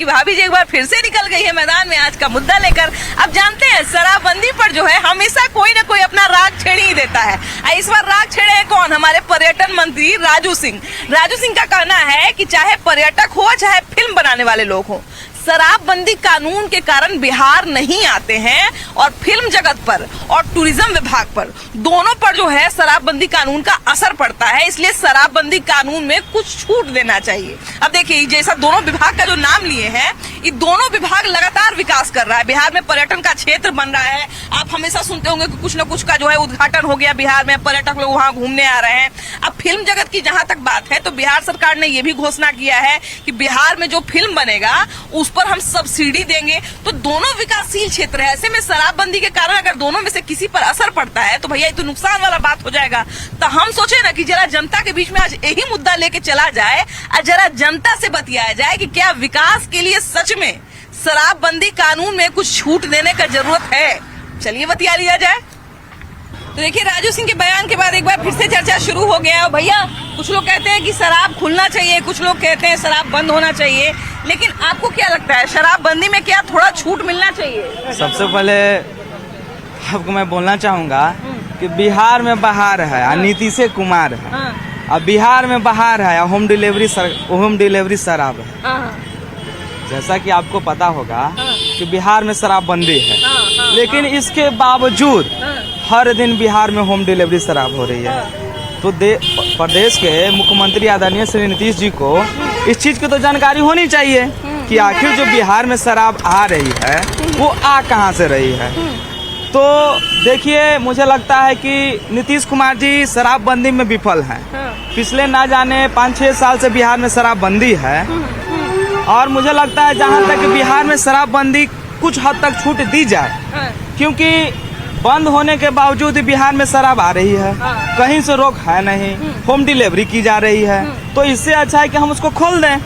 आपकी भाभी जी एक बार फिर से निकल गई है मैदान में आज का मुद्दा लेकर। अब जानते हैं शराबबंदी पर जो है हमेशा कोई न कोई अपना राग छेड़ ही देता है। इस बार राग छेड़े हैं कौन? हमारे पर्यटन मंत्री राजू सिंह। राजू सिंह का कहना है कि चाहे पर्यटक हो चाहे फिल्म बनाने वाले लोग हो, शराबबंदी कानून के कारण बिहार नहीं आते हैं और फिल्म जगत पर और टूरिज्म विभाग पर दोनों पर जो है शराबबंदी कानून का असर पड़ता है। इसलिए शराबबंदी कानून में कुछ छूट देना चाहिए। अब देखिए जैसा दोनों विभाग का जो नाम लिए हैं, ये दोनों विभाग लगातार विकास कर रहा है। बिहार में पर्यटन का क्षेत्र बन रहा है। आप हमेशा सुनते होंगे कि कुछ न कुछ का जो है उद्घाटन हो गया बिहार में, पर्यटक लोग वहाँ घूमने आ रहे हैं। अब फिल्म जगत की जहां तक बात है तो बिहार सरकार ने ये भी घोषणा किया है कि बिहार में जो फिल्म बनेगा उस पर हम सब्सिडी देंगे। तो दोनों विकासशील क्षेत्र है। ऐसे में शराबबंदी के कारण अगर दोनों में से किसी पर असर पड़ता है तो भैया ये तो नुकसान वाला बात हो जाएगा। तो हम सोचे ना कि जरा जनता के बीच में आज यही मुद्दा लेके चला जाए और जरा जनता से बतियाया जाए कि क्या विकास के लिए सच में शराबबंदी कानून में कुछ छूट देने का जरूरत है। चलिए बतिया लिया जाए। तो देखिए राजू सिंह के बयान के बाद एक बार फिर से चर्चा शुरू हो गया। और भैया कुछ लोग कहते हैं कि शराब खुलना चाहिए, कुछ लोग कहते हैं शराब बंद होना चाहिए, लेकिन आपको क्या लगता है शराबबंदी में क्या थोड़ा छूट मिलना चाहिए? सबसे पहले आपको मैं बोलना चाहूँगा कि बिहार में बहार है और नीतीश कुमार है। अब बिहार में बहार है, होम डिलीवरी शराब है। जैसा कि आपको पता होगा कि बिहार में शराबबंदी है, लेकिन इसके बावजूद हर दिन बिहार में होम डिलीवरी शराब हो रही है। तो प्रदेश के मुख्यमंत्री आदरणीय श्री नीतीश जी को इस चीज़ की तो जानकारी होनी चाहिए कि आखिर जो बिहार में शराब आ रही है वो आ कहाँ से रही है। तो देखिए मुझे लगता है कि नीतीश कुमार जी शराबबंदी में विफल हैं। पिछले ना जाने 5-6 साल से बिहार में शराबबंदी है और मुझे लगता है जहाँ तक बिहार में शराबबंदी कुछ हद तक छूट दी जाए, क्योंकि बंद होने के बावजूद बिहार में शराब आ रही है, कहीं से रोक है नहीं, होम डिलीवरी की जा रही है। तो इससे अच्छा है कि हम उसको खोल दें।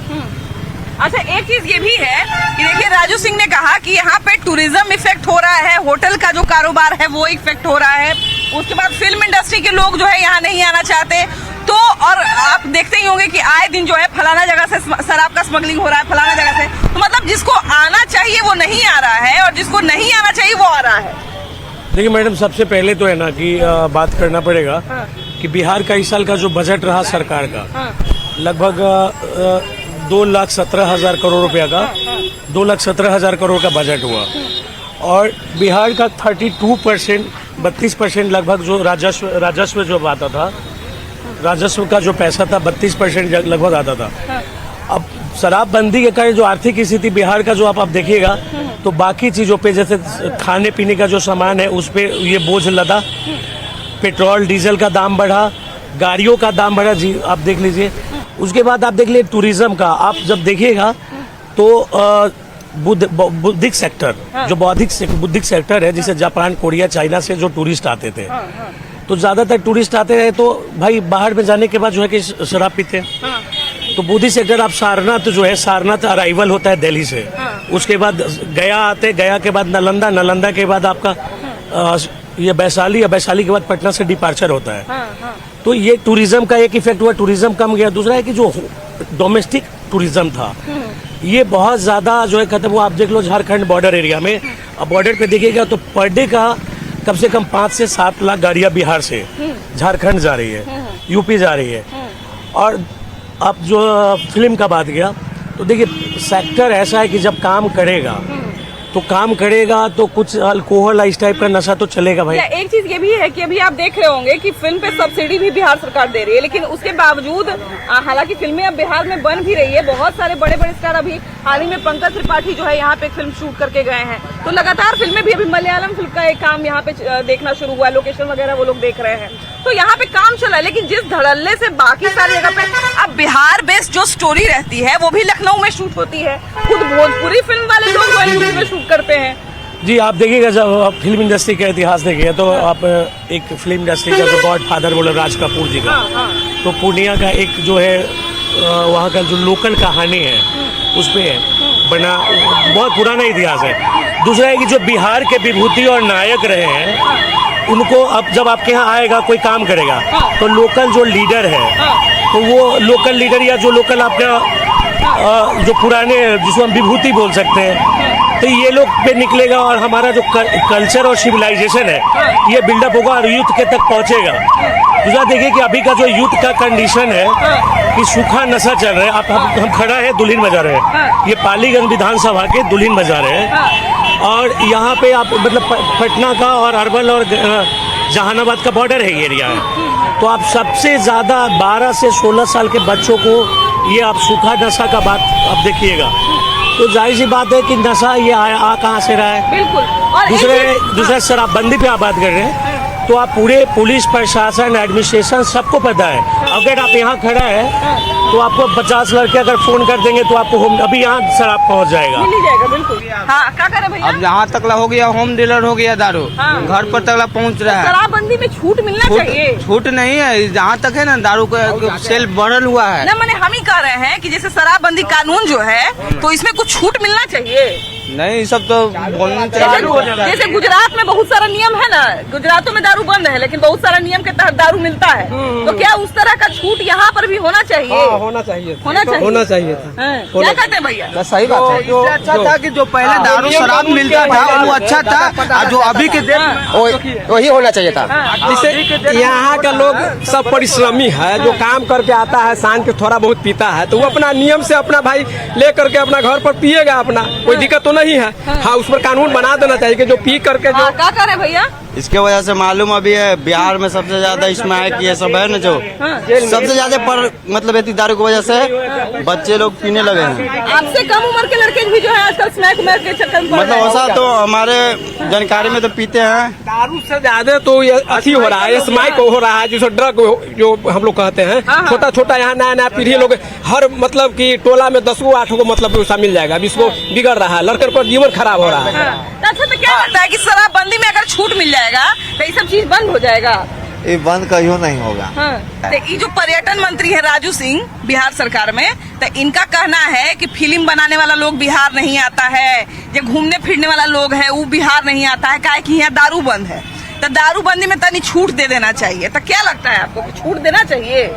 अच्छा एक चीज ये भी है कि देखिए राजू सिंह ने कहा कि यहाँ पे टूरिज्म इफेक्ट हो रहा है, होटल का जो कारोबार है वो इफेक्ट हो रहा है। उसके बाद फिल्म इंडस्ट्री के लोग जो है यहाँ नहीं आना चाहते। तो और आप देखते ही होंगे कि आए दिन जो है फलाना जगह से शराब का स्मगलिंग हो रहा है, फलाना जगह से। तो मतलब जिसको आना चाहिए वो नहीं आ रहा है और जिसको नहीं आना चाहिए वो आ रहा है। देखिए मैडम, सबसे पहले तो है ना कि बात करना पड़ेगा कि बिहार का इस साल का जो बजट रहा सरकार का लगभग 2,17,000 करोड़ रुपया का 2,17,000 करोड़ का बजट हुआ और बिहार का 32% लगभग जो राजस्व जो आता था, राजस्व का जो पैसा था 32% लगभग आता था। अब शराबबंदी के कारण जो आर्थिक स्थिति बिहार का जो आप देखिएगा तो बाकी चीज़ों पे जैसे खाने पीने का जो सामान है उस पे ये बोझ लदा, पेट्रोल डीजल का दाम बढ़ा, गाड़ियों का दाम बढ़ा। जी आप देख लीजिए। उसके बाद आप देख लीजिए टूरिज्म का, आप जब देखिएगा तो बौद्धिक सेक्टर जो बौद्धिक सेक्टर है, जिसे जापान कोरिया चाइना से जो टूरिस्ट आते थे, तो ज़्यादातर टूरिस्ट आते रहे तो भाई बाहर में जाने के बाद जो है कि शराब पीते हैं। तो बौद्धिक सेक्टर आप सारनाथ जो है, सारनाथ अराइवल होता है दिल्ली से, उसके बाद गया आते, गया के बाद नालंदा, नालंदा के बाद आपका ये वैशाली, या वैशाली के बाद पटना से डिपार्चर होता है। तो ये टूरिज्म का एक इफेक्ट हुआ, टूरिज्म कम गया। दूसरा है कि जो डोमेस्टिक टूरिज्म था ये बहुत ज़्यादा जो है खत्म हुआ। आप देख लो झारखंड बॉर्डर एरिया में, अब बॉर्डर पे देखिएगा तो पर डे का कम से कम 5 से 7 लाख गाड़ियाँ बिहार से झारखंड जा रही है, यूपी जा रही है। और अब जो फिल्म का बात गया तो देखिए सेक्टर ऐसा है कि जब काम करेगा तो कुछ अल्कोहल इस टाइप का नशा तो चलेगा भाई। एक चीज ये भी है कि अभी आप देख रहे होंगे कि फिल्म पे सब्सिडी भी बिहार सरकार दे रही है, लेकिन उसके बावजूद हालांकि फिल्में अब बिहार में बन भी रही है। बहुत सारे बड़े बड़े स्टार, अभी हाल ही में पंकज त्रिपाठी जो है यहाँ पे एक फिल्म शूट करके गए हैं। तो लगातार फिल्में भी, अभी मलयालम फिल्म का एक काम यहाँ पे देखना शुरू हुआ है, लोकेशन वगैरह वो लोग देख रहे हैं। तो यहाँ पे काम चला है, लेकिन जिस धड़ल्ले से बाकी सारी जगह पे अब बिहार बेस्ड जो स्टोरी रहती है वो भी लखनऊ में शूट होती है। खुद भोजपुरी फिल्म वाले लोग बॉलीवुड में शूट करते हैं। जी आप देखिएगा, जब आप फिल्म इंडस्ट्री का इतिहास देखिए तो आप एक फिल्म इंडस्ट्री का जो गॉड फादर बोले राज कपूर जी का, तो पूर्णिया का एक जो है वहाँ का जो लोकल कहानी है उस पर बना, बहुत पुराना इतिहास है। दूसरा है कि जो बिहार के विभूति और नायक रहे हैं उनको अब जब आपके यहाँ आएगा कोई काम करेगा तो लोकल जो लीडर है तो वो लोकल लीडर या जो लोकल आपका जो पुराने, जिसको हम विभूति बोल सकते हैं, तो ये लोग पे निकलेगा और हमारा जो कल्चर और सिविलाइजेशन है ये बिल्डअप होगा और यूथ के तक पहुंचेगा। दूसरा देखिए कि अभी का जो यूथ का कंडीशन है कि सूखा नशा चल रहा है। आप हम खड़ा है दुल्हिन बाजार है, ये पालीगंज विधानसभा के दुल्हिन बाजार है और यहाँ पे आप मतलब पटना का और अरवल और जहानाबाद का बॉर्डर है ये एरिया है। तो आप सबसे ज़्यादा 12 से 16 साल के बच्चों को ये आप सूखा नशा का बात आप देखिएगा, तो जाहिर सी बात है कि नशा ये आ कहाँ से रहा है। बिल्कुल। और दूसरा शराबबंदी पे आप बात कर रहे हैं तो आप पूरे पुलिस प्रशासन एडमिनिस्ट्रेशन सबको पता है। अगर आप यहाँ खड़ा है तो आपको 50 लड़के अगर फोन कर देंगे तो आपको अभी यहाँ शराब पहुँच जाएगा, मिल ही जाएगा। बिल्कुल। हाँ, क्या करे भैया? अब यहाँ तक हो गया, होम डीलर हो गया दारू, घर पर तक पहुँच रहा है। शराबबंदी में छूट मिलना चाहिए। छूट नहीं है, जहाँ तक है ना दारू का सेल बढ़ल हुआ है ना। मैंने हम ही कह रहे हैं कि जैसे शराबबंदी कानून जो है तो इसमें कुछ छूट मिलना चाहिए। नहीं, सब तो बोलना चाहिए। जैसे गुजरात में बहुत सारा नियम है ना, गुजरातों में दारू बंद है लेकिन बहुत सारा नियम के तहत दारू मिलता है, तो क्या उस तरह का छूट यहाँ पर भी होना चाहिए? होना चाहिए, होना चाहिए था। क्या कहते हैं भैया? सही बात है। जो अच्छा था कि जो पहले दारू शराब मिलता था वो अच्छा था, और जो अभी के वही होना चाहिए था। जैसे यहाँ का लोग सब परिश्रमी है, जो काम करके आता है, शाम के थोड़ा बहुत पीता है, तो वो अपना नियम से अपना भाई ले करके अपना घर पर पिएगा, अपना कोई दिक्कत तो नहीं है। हाँ, उस पर कानून बना देना चाहिए कि जो पी करके जो क्या करे भैया? इसके वजह से मालूम अभी है बिहार में सबसे ज्यादा स्मैक ये सब है ना, जो सबसे ज्यादा पर मतलब इतनी दारू की वजह से बच्चे लोग पीने लगे हैं। आपसे कम उम्र के लड़के भी जो है आजकल स्मैक के चक्कर में मतलब ऐसा तो हमारे जानकारी में तो पीते हैं। दारू से ज्यादा तो ये अथी हो रहा है, स्मैक हो रहा है, जिसको ड्रग जो हम लोग कहते हैं। छोटा छोटा यहाँ नया नया पीढ़ी लोग हर मतलब की टोला में 10 को 8 को मतलब उसका मिल जाएगा। अभी इसको बिगड़ रहा है, लड़के पर जीवन खराब हो रहा है। अच्छा, तो क्या लगता है कि शराबबंदी में अगर छूट मिल जाएगा तो ये सब चीज बंद हो जाएगा? ये बंद कहीं नहीं होगा। तो ये जो पर्यटन मंत्री है राजू सिंह बिहार सरकार में, तो इनका कहना है कि फिल्म बनाने वाला लोग बिहार नहीं आता है, जो घूमने फिरने वाला लोग है वो बिहार नहीं आता है, काहे कि यहाँ दारू बंद है। तो दारूबंदी में तनी छूट दे देना चाहिए। तो क्या लगता है आपको, छूट देना चाहिए?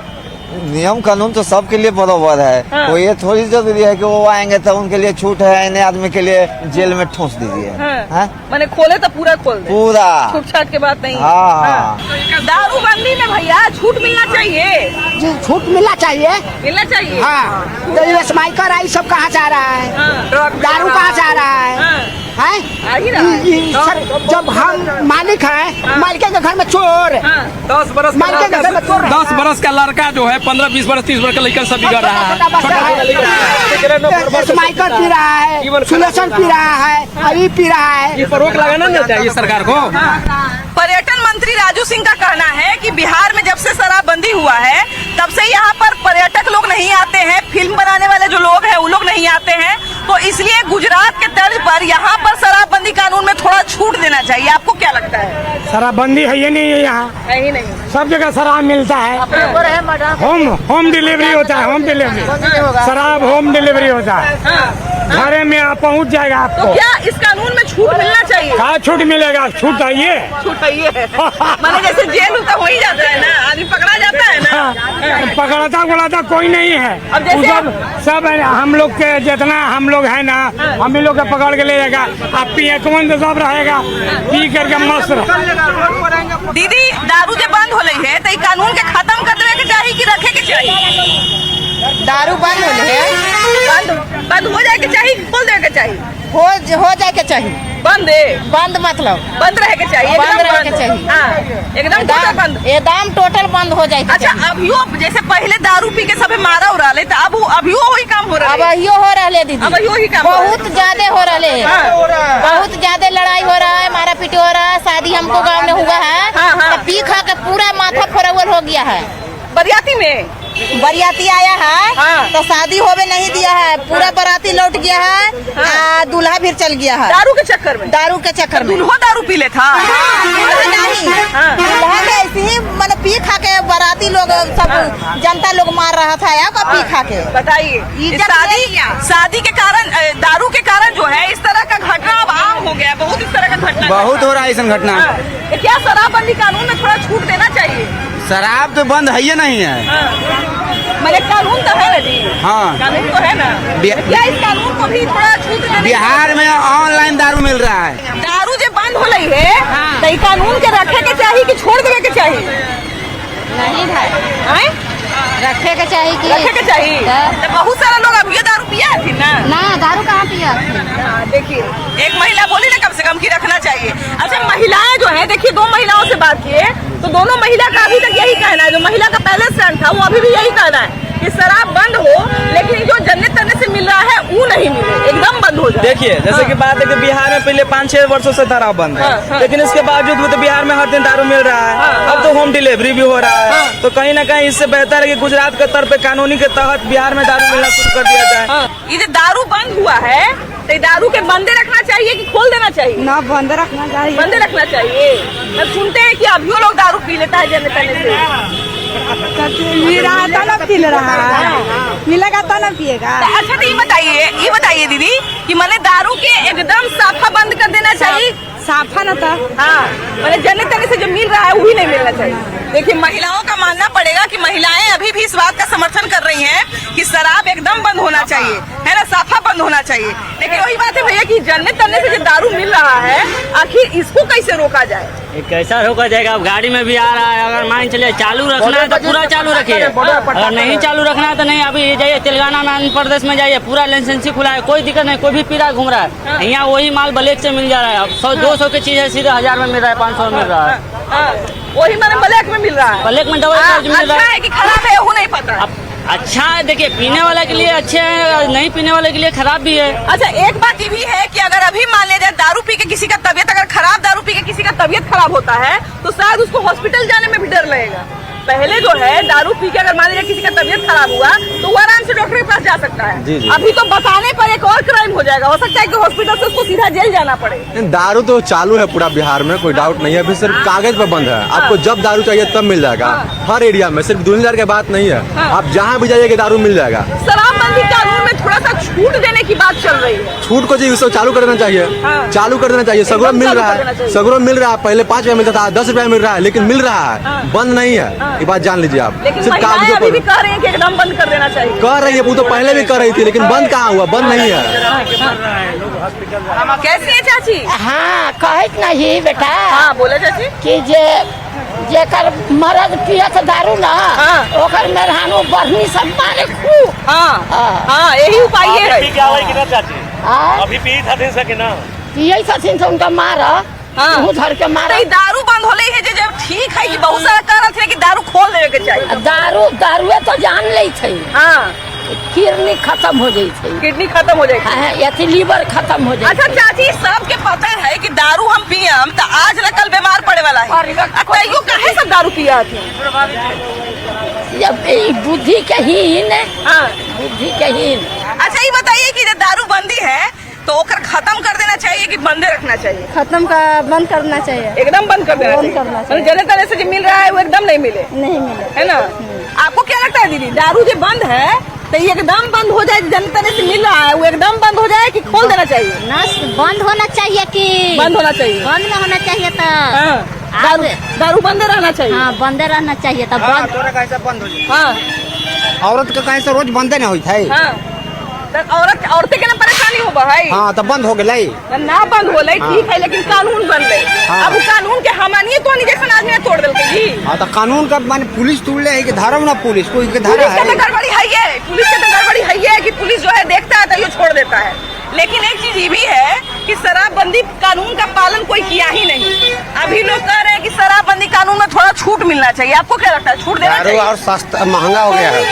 नियम कानून तो सबके लिए बराबर है। तो ये थोड़ी जरूरी है कि वो आएंगे तो उनके लिए छूट है, नए आदमी के लिए जेल में ठूस दीजिए। मैंने खोले तो पूरा खोल दे, पूरा छूट छाट के बात नहीं। हाँ। दारूबंदी में भैया छूट मिलना चाहिए। जी, छूट मिलना चाहिए। मिलना चाहिए। हाँ, तो ये स्माइकर आई सब कहाँ जा रहा है? दारू कहाँ जा रहा है? जब हम मालिक हैं, मालिक के घर में चोर, 10 बरस मालिक के घर में चोर, 10 बरस का लड़का जो है 15, 20 बरस, 30 बरस का लड़का सब बिगड़ रहा है। स्माइकर पी रहा है, सुलेशन पी रहा है, अभी पी रहा है। ये पर रोक लगाना नहीं चाहिए सरकार को। पर्यटन मंत्री राजू सिंह का कहना है कि बिहार में जब से शराबबंदी हुआ है तब से यहाँ पर पर्यटक लोग नहीं आते हैं, फिल्म बनाने वाले जो लोग हैं वो लोग नहीं आते हैं, तो इसलिए गुजरात के तर्ज पर यहाँ पर शराबबंदी कानून में थोड़ा छूट देना चाहिए। आपको क्या लगता है? शराबबंदी है ये नहीं है, यहाँ है ही नहीं, सब जगह शराब मिलता है। होम डिलीवरी होता है, होम डिलीवरी शराब होम डिलीवरी होता है, घर में आप पहुँच जाएगा आपको। तो क्या इस कानून में छूट मिलना चाहिए? कहाँ छूट मिलेगा? छूट चाहिए, छूट चाहिए। माने जैसे जेल तो हो ही जाता है ना, आदमी पकड़ा जाता है ना। पकड़ता गुड़ाता कोई नहीं है। अब जैसे सब हम लोग के जितना हम लोग है ना, हम ही लोग के पकड़ के ले जाएगा। आप पिए कौन तो सब रहेगा, पी करके मस्त रह। दीदी, दारू जब बंद हो रही है तो ये कानून के खत्म कर देवे के चाहिए कि रखे के चाहिए? दारू बंद हो जाए, बंद हो जाए के चाहिए, खोल देवे के चाहिए? हो जाए के चाहिए। बंद है, बंद मतलब बंद रहे के चाहिए, बंद रहे के चाहिए। हाँ, एकदम टोटल बंद। एकदम टोटल बंद हो जाए। अच्छा, अभियो जैसे पहले दारू पी के सबे मारा हो रहा है, तो अभियो वही काम हो रहा है। अब अहियो हो रहा दीदी, अब अहियो ही काम बहुत ज्यादा हो रहा है, बहुत ज्यादा लड़ाई हो रहा है, मारा पीटी हो रहा है। शादी हमको गाँव में हुआ है, तो पी खा के पूरा माथा फोरवल हो गया है। बरियाती में बरियाती आया है तो शादी होवे नहीं दिया है, पूरा बराती लौट गया है, दूल्हा भी चल गया है दारू के चक्कर में। दारू के चक्कर में दूल्हा दारू पी ले था? नहीं, दूल्हा के ऐसे ही मन पी खा के बराती लोग सब जनता लोग मार रहा था या पी खा के। बताइए, शादी के कारण, दारू के कारण जो है इस तरह का घटना अब आम हो गया है, बहुत इस तरह का घटना बहुत हो रहा है। ऐसा घटना क्या शराबबंदी कानून में थोड़ा छूट देना चाहिए? शराब तो बंद है ही नहीं है। मैंने कानून तो है ना जी। हाँ। कानून तो है ना। क्या इस कानून को भी थोड़ा छूट देने बिहार में ऑनलाइन दारू मिल रहा है। दारू जो बंद हो रही है तो ई कानून के रखे के चाहिए कि छोड़ देवे के चाहिए? नहीं भाई हैं? रखे के चाहिए कि रखे के चाहिए। तो बहुत सारा लोग अब ये दारू पिया थी ना। ना दारू कहाँ पिया? देखिए एक महिला बोली ना कम से कम की रखना चाहिए। अच्छा महिलाएं जो है, देखिए 2 महिलाओं से बात किए तो दोनों महिला का अभी तक यही कहना है, जो महिला का पहले स्टैंड था वो अभी भी यही कहना है कि शराब बंद हो, लेकिन जो जन्नत तन्ने से मिल रहा है वो नहीं मिले, एकदम बंद हो जाए। देखिए जैसे कि बात है कि बिहार में पहले 5-6 वर्षों से दारू बंद है, लेकिन इसके बावजूद भी तो बिहार में हर दिन दारू मिल रहा है। अब तो होम डिलीवरी भी हो रहा है, तो कहीं ना कहीं इससे बेहतर है कि गुजरात के तौर पे कानूनी के तहत बिहार में दारू मिलना शुरू कर दिया जाए। ये जो दारू बंद हुआ है तो ये दारू के बंदे रखना चाहिए कि खोल देना चाहिए? ना बंद रखना चाहिए। बंदे रखना चाहिए। तो सुनते हैं कि अभी लोग दारू पी लेता है जन्नत तन्ने से। मिल रहा है तो ना पी रहा है, मिलेगा तो ना पिएगा। अच्छा तो ये बताइए दीदी कि मैंने दारू के एकदम साफा बंद कर देना चाहिए? साफा न था। हाँ मैंने जन्नत तन्ने से जो मिल रहा है वही नहीं मिलना चाहिए। देखिए महिलाओं का मानना पड़ेगा कि महिलाएं अभी भी इस बात का समर्थन कर रही हैं कि शराब एकदम बंद होना चाहिए, है ना, साफा बंद होना चाहिए। लेकिन वही बात है भैया कि जन्नत तन्ने से जो दारू मिल रहा है आखिर इसको कैसे रोका जाए? कैसा रोका जाएगा? अब गाड़ी में भी आ रहा है, अगर मान चले चालू रखना है तो पूरा चालू रखिए, अगर नहीं चालू रखना है तो नहीं। अभी जाइए तेलंगाना में, आंध्र प्रदेश में जाइए, पूरा लाइसेंसी खुला है, कोई दिक्कत नहीं, कोई भी पीरा घूम रहा है। यहाँ वही माल ब्लैक से मिल जा रहा है। अब 100-200 की चीज है सीधे 1000 में मिल रहा है, 500 में मिल रहा है। वही मैंने ब्लैक में मिल रहा है। ब्लैक में डबल चार्ज मिल रहा अच्छा है। है कि खराब है वो नहीं पता। अब अच्छा है, देखिए पीने वाले के लिए अच्छे है, नहीं पीने वाले के लिए खराब भी है। अच्छा एक बात ये भी है कि अगर अभी मान लिया जाए दारू पी के किसी का तबीयत, अगर खराब दारू पी के किसी का तबीयत खराब होता है तो शायद उसको हॉस्पिटल जाने में भी डर लगेगा। पहले जो है दारू पी के अगर मान लीजिए किसी का तबीयत खराब हुआ तो वो आराम से डॉक्टर के पास जा सकता है। अभी तो बताने पर एक और क्राइम हो जाएगा, हो सकता है कि हॉस्पिटल से उसको सीधा जेल जाना पड़े। दारू तो चालू है पूरा बिहार में, कोई डाउट नहीं है, अभी सिर्फ कागज पे बंद है। आपको जब दारू चाहिए तब मिल जाएगा, हर एरिया में, सिर्फ 2000 की बात नहीं है। आप जहाँ भी जाइएगा दारू मिल जाएगा। शराबबंदी कानून में थोड़ा सा छूट देने की बात चल रही है। छूट को जी उसको चालू कर देना चाहिए, चालू कर देना चाहिए। सगरो मिल रहा है, सगरो मिल रहा है। पहले 5 रुपया मिलता था, 10 रुपया मिल रहा है, लेकिन मिल रहा है, बंद नहीं है। ये बात जान लीजिए आप। लेकिन सिर्फ महिलाएं कागजों अभी भी पर कह रही हैं कि एकदम बंद कर देना चाहिए। कर रही है, वो तो पहले भी कर रही थी, लेकिन बंद कहाँ हुआ? बंद नहीं है। कैसी है चाची? हाँ कहत नहीं बेटा। हाँ बोले चाची कि जेकर मरद पियत दारू ना, ओकर मेहरानू बढ़नी सब मारे खूब। हाँ यही उपाय है। अभी पी था ना, पिये छथिन तो उनका मारा, धर के मारा। दारू बंद हो रही है जब ठीक है कि बहुत सारा कारण थे कि दारू खोल देवे के चाहिए। दारुए तो जान ले थे। हाँ किडनी खत्म हो जाई थे, किडनी खत्म हो जाएगी, या लीवर खत्म हो जाए। अच्छा चाची सबके पता है कि दारू हम पियम तो आज न कल बीमार पड़े वाला है, तैयो काहे सब दारू पिया थे? बुद्धि के हीन, बुद्धि के हीन। अच्छा ये बताइए कि जब दारू बंदी है तो ओकर खत्म कर देना चाहिए कि बंदे रखना चाहिए? बंद करना चाहिए, एकदम बंद कर देना चाहिए। जने तने से जो मिल रहा है वो एकदम नहीं मिले, है ना? आपको क्या लगता है दीदी, दारू जो बंद है तो ये एकदम बंद हो जाए, जन तने से मिल रहा है वो एकदम बंद हो जाए कि खोल देना चाहिए? ना बंद होना चाहिए कि बंद होना चाहिए। बंद न होना चाहिए तो दारू बंद रहना चाहिए। हाँ बंद रहना चाहिए तब बंद। बंद हो जाए। हाँ औरत का कहीं से रोज बंदे नहीं होता है। हाँ औरतें के ना परेशानी हो भाई। हाँ तो बंद हो गए ना बंद हो ठीक है, लेकिन कानून बन गए। अब कानून के हमानी तो नहीं जैसे आदमी तोड़ दिल जी। हाँ तो कानून का मान पुलिस तोड़ ले कि धारा ना, पुलिस कोई के धारा है, गड़बड़ी है, पुलिस के तो गड़बड़ी है कि पुलिस जो है देखता है तो ये छोड़ देता है। लेकिन एक चीज ये भी है कि शराबबंदी कानून का पालन कोई किया ही नहीं। अभी लोग कह रहे हैं कि शराबबंदी कानून में थोड़ा छूट मिलना चाहिए। आपको क्या लगता है, छूट देना चाहिए? और सस्ता महंगा हो गया है,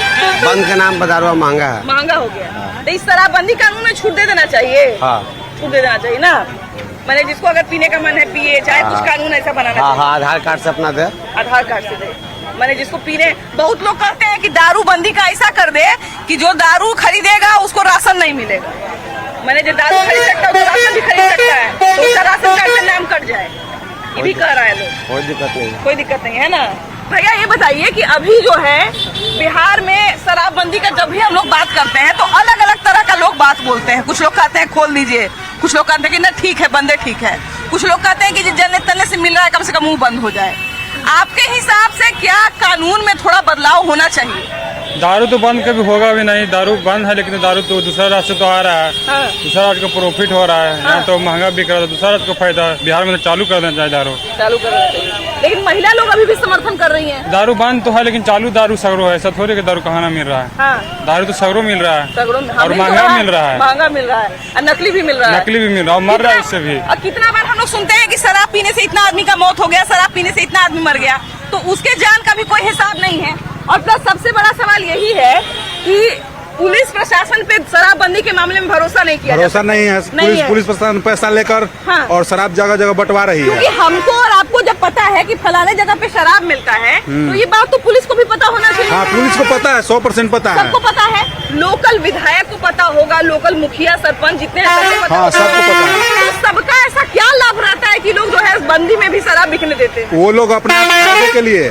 बंद के नाम पर दारू महंगा है, महंगा हो गया। तो इस शराबबंदी कानून में छूट दे देना चाहिए। छूट दे देना चाहिए ना, मैंने जिसको अगर पीने का मन है पिए, चाहे कुछ कानून ऐसा बनाना चाहिए। आधार कार्ड से अपना दे, आधार कार्ड से दे। मैंने जिसको पीने, बहुत लोग कहते हैं कि दारू बंदी का ऐसा कर दे कि जो दारू खरीदेगा उसको राशन नहीं मिलेगा। मैंने जो दारू खरीद सकता है तो राशन भी खरीद सकता है, तो उसका राशन कार्ड से नाम कट जाए, ये भी कह रहा है लोग। कोई दिक्कत नहीं, कोई दिक्कत नहीं है ना। भैया ये बताइए कि अभी जो है बिहार में शराबबंदी का जब भी हम लोग बात करते हैं तो अलग अलग तरह का लोग बात बोलते हैं। कुछ लोग कहते हैं खोल दीजिए, कुछ लोग कहते हैं कि ना ठीक है बंदे ठीक है, कुछ लोग कहते हैं कि जन्नत तन्ने से मिल रहा है कम से कम मुंह बंद हो जाए। आपके हिसाब से क्या कानून में थोड़ा बदलाव होना चाहिए? दारू तो बंद कभी होगा भी नहीं, दारू बंद है लेकिन दारू तो दूसरा राज्य से तो आ रहा है, दूसरा राज्य को प्रॉफिट हो रहा है, यहाँ तो महंगा बिक रहा है, दूसरा राज्य को फायदा है। बिहार में तो चालू कर देना चाहिए दारू, चालू कर देना चाहिए। लेकिन महिला लोग अभी भी समर्थन कर रही हैं। दारू बंद तो है लेकिन चालू दारू सगरो है, ऐसा थोड़ी कि दारू कहाँ ना मिल रहा है, दारू तो सगरो मिल रहा है और महंगा मिल रहा है, महंगा मिल रहा है और नकली भी मिल रहा है, नकली भी मिल रहा है, मर रहा है उससे भी। और कितना बार हम लोग सुनते हैं कि शराब पीने से इतना आदमी का मौत हो गया, शराब पीने से इतना आदमी मर गया, तो उसके जान का भी कोई हिसाब नहीं है। और प्लस सबसे बड़ा सवाल यही है कि पुलिस प्रशासन पे शराबबंदी के मामले में भरोसा नहीं किया भरोसा नहीं है। पुलिस प्रशासन पैसा लेकर और शराब जगह जगह बंटवा रही है। क्योंकि हमको और आपको जब पता है कि फलाने जगह पे शराब मिलता है तो ये बात तो पुलिस को भी पता होना चाहिए। हाँ, पुलिस को पता है, 100% पता है, सबको पता है, लोकल विधायक को पता होगा, लोकल मुखिया सरपंच जितने हाँ, सबको पता है। तो सबका ऐसा क्या लाभ रहता है कि लोग जो है बंदी में भी शराब बिकने देते हैं? वो लोग अपने फायदे के लिए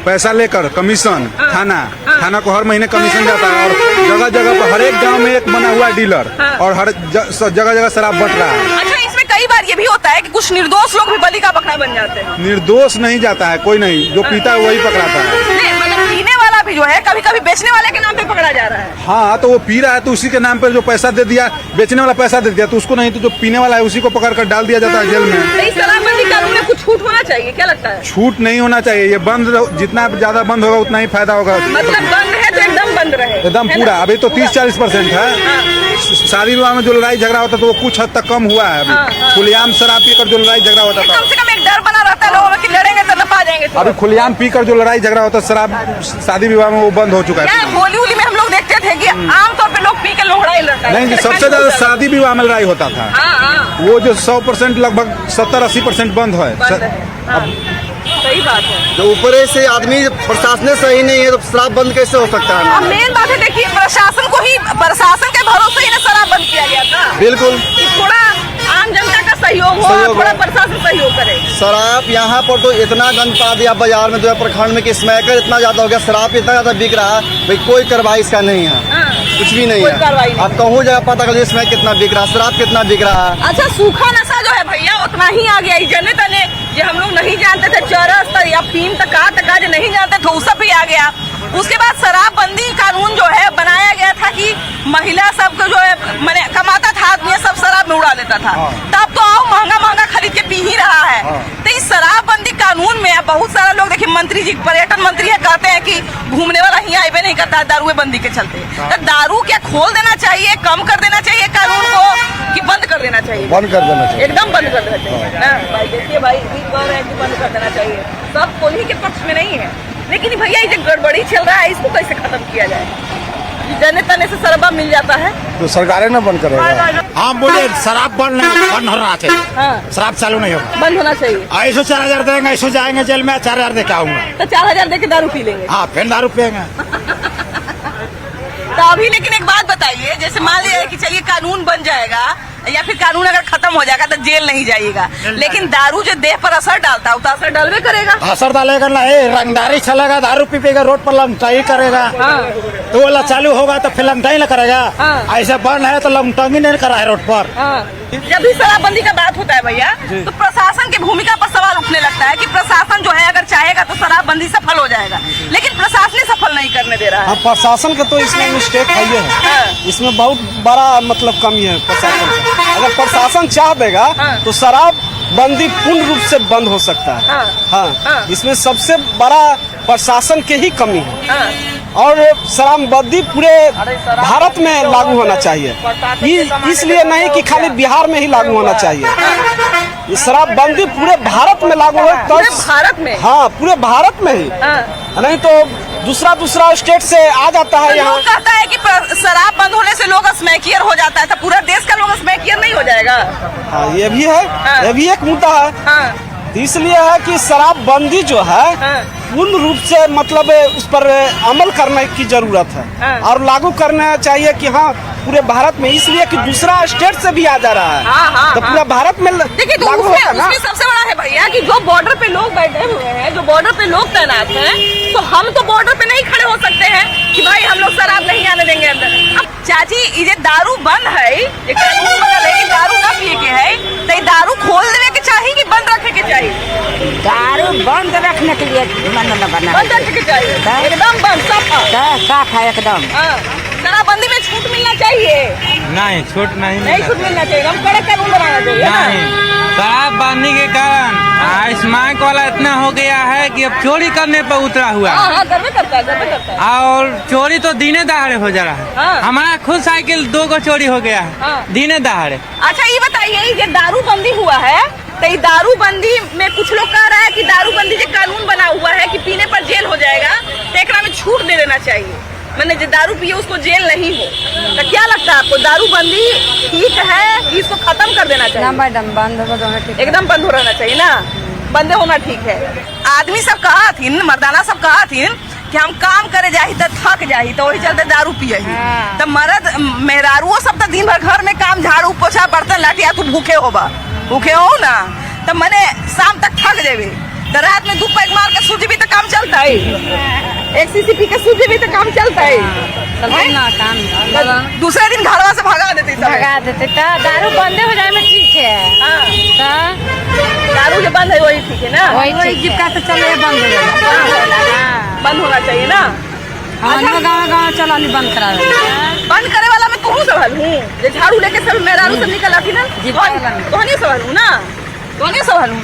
पैसा लेकर कमीशन, थाना को हर महीने कमीशन जाता है और जगह जगह पर हर एक गांव में एक बना हुआ डीलर और हर जगह जगह शराब बंट रहा है। अच्छा, इसमें कई बार ये भी होता है कि कुछ निर्दोष लोग भी बलि का बकरा बन जाते हैं। निर्दोष नहीं जाता है कोई, नहीं, जो पीता है वही पकड़ाता है। नहीं, मतलब पीने वाला भी जो है कभी कभी बेचने वाले के नाम पे पकड़ा जा रहा है। हाँ, तो वो पी रहा है तो उसी के नाम पर जो पैसा दे दिया, बेचने वाला पैसा दे दिया तो उसको नहीं, तो जो पीने वाला है उसी को पकड़ कर डाल दिया जाता है जेल में। शराबबंदी कानून में कुछ छूट होना चाहिए, क्या लगता है? छूट नहीं होना चाहिए, ये बंद, जितना ज्यादा बंद होगा उतना ही फायदा होगा। मतलब बंद है तो एकदम बंद रहे, एकदम पूरा। अभी तो 30-40% है। शादी विवाह में जो लड़ाई झगड़ा होता तो वो कुछ हद तक कम हुआ है। अभी खुलेआम शराब पीकर जो लड़ाई झगड़ा होता था, कम से कम एक डर बना रहता है लोगों में कि लड़ेंगे तो नपा जाएंगे। अभी खुलेआम पीकर जो लड़ाई झगड़ा होता शराब शादी विवाह में वो बंद हो चुका है। होली होली में हम लोग देखते थे कि आमतौर पे लोग पी के लड़ाई लड़ता है। नहीं, सबसे ज्यादा शादी विवाह में लड़ाई होता था। वो जो 100% लगभग 70-80% बंद है। सही बात है। जो ऊपर से आदमी प्रशासन सही नहीं है तो शराब बंद कैसे हो सकता है? अब मेन बात है, देखिए प्रशासन के भरोसे ही ना शराब बंद किया गया था। बिल्कुल, थोड़ा आम जनता का सहयोग हो, थोड़ा प्रशासन सहयोग करे। शराब यहाँ पर तो इतना गंद पा दिया बाजार में, 2 प्रखंड में कि स्मैकर इतना ज्यादा हो गया, शराब इतना ज्यादा बिक रहा है, भाई कोई कार्रवाई इसका नहीं है, कुछ भी नहीं है। आप कहूँ जगह पता कर स्मैक कितना बिक रहा है, शराब कितना बिक रहा है। अच्छा, सूखा नशा जो है भैया उतना ही आ गया, जने तने ये हम लोग नहीं जानते थे, चरस या फीम तक जो नहीं जानते थे वो सब भी आ गया। उसके बाद शराबबंदी कानून जो है बनाया गया था कि महिला सबको जो है मैंने कमाता था आदमी सब शराब में उड़ा देता था। तब तो आओ महंगा खरीद के पी ही रहा है। तो इस शराबबंदी कानून में बहुत सारा लोग, देखिए मंत्री जी, पर्यटन मंत्री है, कहते हैं कि घूमने वाला ही आए नहीं करता दारू बंदी के चलते। तो दारू क्या खोल देना चाहिए, कम कर देना चाहिए कानून को कि बंद कर देना चाहिए? बंद कर देना चाहिए, एकदम बंद कर देना चाहिए। भाई देखिए भाई कह रहे हैं कि बंद कर देना चाहिए, सब कोई के पक्ष में नहीं है, लेकिन भैया ये जो गड़बड़ी चल रहा है इसको कैसे खत्म किया जाए? जने तने से शराब मिल जाता है तो सरकारें ना बंद करेगा। हाँ बोलिए, शराब बंद होना चाहिए, शराब चालू नहीं होगा, बंद होना चाहिए। ऐसो 4000 देंगे, ऐसो जाएंगे जेल में, 4000 दे के आऊंगा तो 4000 दे के दारू पी लेंगे। हाँ, फिर दारू पियेंगे। तो अभी लेकिन एक बात बताइए, जैसे मान लिया कि चलिए कानून बन जाएगा या फिर कानून अगर खत्म हो जाएगा तो जेल नहीं जाइएगा, लेकिन दारू जो देह पर असर डालता है तो असर डालवे करेगा। असर डालेगा ना, रंगदारी चलेगा, दारू पीपेगा, रोड पर लमटाई करेगा, तो वो चालू होगा तो फिर लमटाई ना करेगा। ऐसे बंद है तो लमटाई नहीं करा है रोड पर। जब भी शराबबंदी का बात होता है भैया तो प्रशासन की भूमिका पर सवाल उठने लगता है कि प्रशासन जो है अगर चाहेगा तो शराबबंदी सफल हो जाएगा, लेकिन प्रशासन सफल नहीं करने दे रहा है। प्रशासन का तो इसमें मिस्टेक है, इसमें बहुत बड़ा मतलब कमी है प्रशासन का। अगर प्रशासन चाह देगा तो शराब बंदी पूर्ण रूप से बंद हो सकता है। हाँ, इसमें सबसे बड़ा प्रशासन के ही कमी है। और शराबबंदी पूरे भारत में लागू होना चाहिए, इसलिए नहीं कि खाली बिहार में ही लागू होना चाहिए। शराबबंदी पूरे भारत में लागू हो, पूरे भारत में? हाँ, पूरे भारत में ही, नहीं तो दूसरा स्टेट से आ जाता है। यहाँ कहता है कि शराब बंद होने से लोग स्मैकियर हो जाता है, तो पूरा देश का लोग स्मैकियर नहीं हो जाएगा? हाँ, ये भी है, ये भी एक मुद्दा है। इसलिए है कि शराबबंदी जो है पूर्ण रूप से मतलब उस पर अमल करने की जरूरत है और लागू करना चाहिए कि हाँ पूरे भारत में, इसलिए कि दूसरा स्टेट से भी आ जा रहा है। तो पूरा भारत में देखिए, तो उसमें सबसे बड़ा है भैया कि जो बॉर्डर पे लोग बैठे हुए हैं, जो बॉर्डर पे लोग तैनात हैं, तो हम तो बॉर्डर पे नहीं खड़े हो सकते हैं कि भाई हम लोग शराब नहीं आने देंगे अंदर। अब चाची ये दारू बंद है, ये कानून बना है कि दारू ना पिए के है, तो दारू खोल देने के चाहिए कि बंद रखे के चाहिए? दारू बंद रखने के लिए मन बना बंद रखने चाहिए एकदम बंद साफ है एकदम। शराबबंदी में छूट मिलना चाहिए। नहीं छूट नहीं छूट मिलना चाहिए, हम कड़क कानून बनाना चाहिए ना। शराबबंदी के कारण स्मैक वाला इतना हो गया है कि अब चोरी करने पर उतरा हुआ है। हाँ, गर्व करता है। और चोरी तो दिने दहाड़े हो जा रहा है। हमारा खुद साइकिल 2 को चोरी हो गया है दिने दहाड़े। अच्छा ये बताइए, ये दारू बंदी हुआ है तो ये दारू बंदी में कुछ लोग कह रहे हैं कि दारू बंदी जो कानून बना हुआ है कि पीने पर जेल हो जाएगा, तो एकरा में छूट दे देना चाहिए। मैंने जो दारू पिए उसको जेल नहीं हो, तो क्या लगता है आपको दारू बंदी ठीक है कि इसको खत्म कर देना चाहिए? मैडम बंद एकदम बंद हो रहना चाहिए ना, बंद होना ठीक है। आदमी सब कहा थी, मर्दाना सब कहा थी कि हम काम करे जाही तो थक जाही, तो वही चलते दारू पिए। तो मर्द मेहरारुओ सब तो दिन भर घर में काम झाड़ू पोछा बर्तन लाठी, तू भूखे हो ना, तो मैंने शाम तक थक जेबे, तो रात में 2 पैक मार के सूझी भी तो काम चलता है, 1 सीसी पी के सूझी भी तो काम चलता है काम। दूसरे दिन घरवा से भगा देते तो दारू बंदे हो जाए में ठीक है। दारू जो बंद है वही ठीक है ना, वही जीविका तो चले बंद होना चाहिए ना। गाँव चला नहीं बंद करा बंद करे वाला मैं कहूँ सवाल हूँ, जो झाड़ू लेके सब मेहरारू सब निकल आती ना, तो नहीं सवाल हूँ ना, तो नहीं सवाल हूँ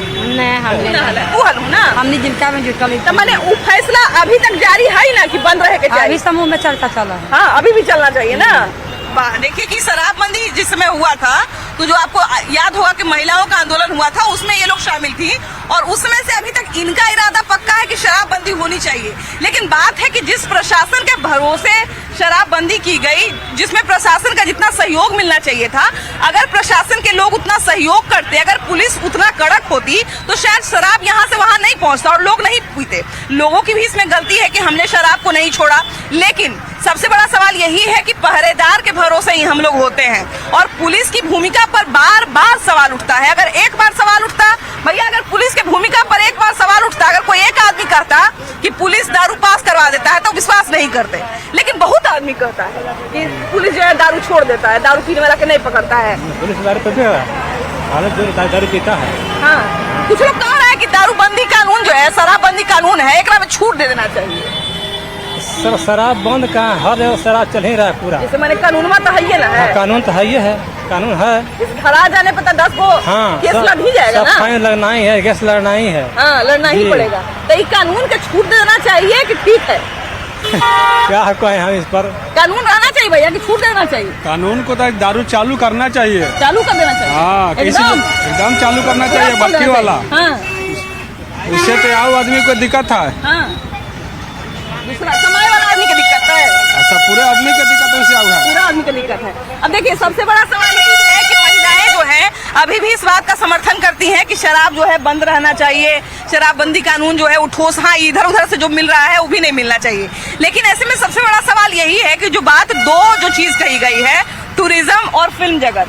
तू हल हूँ ना, हमने जिनका में जुटल। तो मैंने वो फैसला अभी तक जारी है ना कि बंद रहे के चाहिए, अभी समूह में चलता चला। हाँ अभी भी चलना चाहिए ना। देखिए कि शराबबंदी जिस समय हुआ था, तो जो आपको याद होगा कि महिलाओं का आंदोलन हुआ था, उसमें ये लोग शामिल थी, और उसमें से अभी तक इनका इरादा पक्का है कि शराबबंदी होनी चाहिए। लेकिन बात है कि जिस प्रशासन के भरोसे शराबबंदी की गई, जिसमें प्रशासन का जितना सहयोग मिलना चाहिए था, अगर प्रशासन के लोग उतना सहयोग करते, अगर पुलिस उतना कड़क होती, तो शायद शराब यहाँ से वहाँ नहीं पहुँचता और लोग नहीं पीते। लोगों की भी इसमें गलती है कि हमने शराब को नहीं छोड़ा, लेकिन सबसे बड़ा सवाल यही है कि पहरेदार के भरोसे ही हम लोग होते हैं, और पुलिस की भूमिका पर बार बार सवाल उठता है। अगर एक बार सवाल उठता भैया, अगर पुलिस की भूमिका पर एक बार सवाल उठता, अगर कोई एक आदमी कहता कि पुलिस दारू पास करवा देता है, तो विश्वास नहीं करते। लेकिन बहुत आदमी कहता है कि पुलिस जो है दारू छोड़ देता है, दारू पीने वाला के नहीं पकड़ता है। पुलिस दारू पीता है। हाँ, कुछ लोग कह रहे हैं कि दारूबंदी कानून जो है, शराबबंदी कानून है, एकरा में छूट दे देना चाहिए। सर शराब बंद कहाँ, हर जगह शराब चल ही रहा है पूरा। जैसे मैंने कानून में तो है ना, है कानून तो है कानून है। घर आ जाने पर 10 को केस लग ही जाएगा ना, फाइन लगना ही है, गैस लड़ना ही है। हाँ, लड़ना ही पड़ेगा। तो ये कानून के छूट देना चाहिए कि ठीक है? क्या कहें हम इस पर? कानून रहना चाहिए भैया कि छूट देना चाहिए? कानून को तो दारू चालू करना चाहिए, चालू कर देना चाहिए। हाँ, एकदम चालू करना चाहिए, बत्ती वाला। इससे तो आओ आदमी को दिक्कत है, दूसरा समय वाला आदमी की दिक्कत है, ऐसा पूरे आदमी की दिक्कत है, पूरा आदमी की दिक्कत है। अब देखिए सबसे बड़ा सवाल ये है कि महिलाएं जो है अभी भी इस बात का समर्थन करती हैं कि शराब जो है बंद रहना चाहिए, शराबबंदी कानून जो है वो ठोस, हाँ इधर उधर से जो मिल रहा है वो भी नहीं मिलना चाहिए। लेकिन ऐसे में सबसे बड़ा सवाल यही है कि जो बात जो चीज कही गई है, टूरिज्म और फिल्म जगत,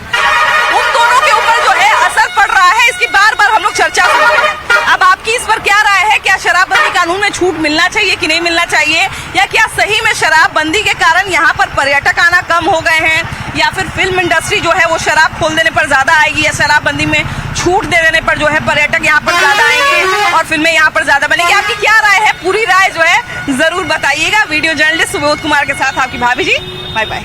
उन दोनों के ऊपर जो है असर पड़ रहा है, इसकी बार बार हम लोग चर्चा कर रहे हैं। अब आपकी इस पर क्या राय है? क्या शराबबंदी कानून में छूट मिलना चाहिए कि नहीं मिलना चाहिए, या क्या सही में शराबबंदी के कारण यहाँ पर पर्यटक आना कम हो गए हैं, या फिर फिल्म इंडस्ट्री जो है वो शराब खोल देने पर ज्यादा आएगी, या शराबबंदी में छूट दे देने पर जो है पर्यटक यहाँ पर ज्यादा आएंगे और फिल्में यहाँ पर ज्यादा बनेगी? आपकी क्या राय है? पूरी राय जो है जरूर बताइएगा। वीडियो जर्नलिस्ट सुबोध कुमार के साथ आपकी भाभी जी। Bye bye.